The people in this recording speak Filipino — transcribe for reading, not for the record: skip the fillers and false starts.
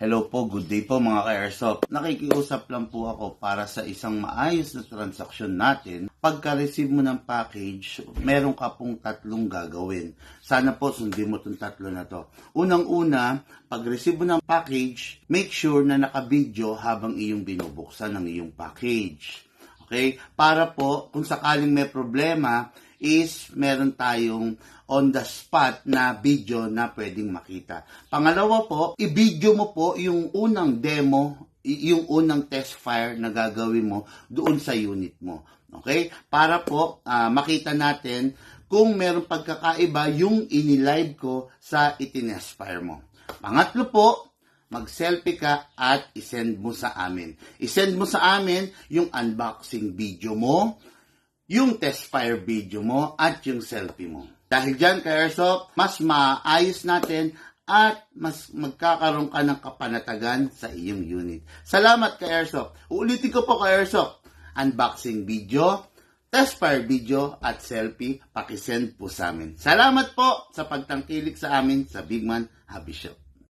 Hello po, good day po mga ka-airsoft. Nakikiusap lang po ako para sa isang maayos na transaksyon natin. Pagka-receive mo ng package, meron ka pong tatlong gagawin. Sana po sundin mo itong tatlo na to. Unang-una, pag-receive mo ng package, make sure na naka-video habang iyong binubuksan ng iyong package. Okay? Para po, kung sakaling may problema, is meron tayong on the spot na video na pwedeng makita. Pangalawa po, i-video mo po yung unang demo, yung unang test fire na gagawin mo doon sa unit mo. Okay? Para po makita natin kung meron pagkakaiba yung inilive ko sa itinest fire mo. Pangatlo po, mag-selfie ka at isend mo sa amin. Isend mo sa amin yung unboxing video mo, yung test fire video mo, at yung selfie mo. Dahil dyan, ka-airsoft, mas maayos natin at mas magkakaroon ka ng kapanatagan sa iyong unit. Salamat, ka-airsoft. Uulitin ko po, ka-airsoft. Unboxing video, test fire video, at selfie, pakisend po sa amin. Salamat po sa pagtangkilik sa amin sa Big Man Hobby Shop.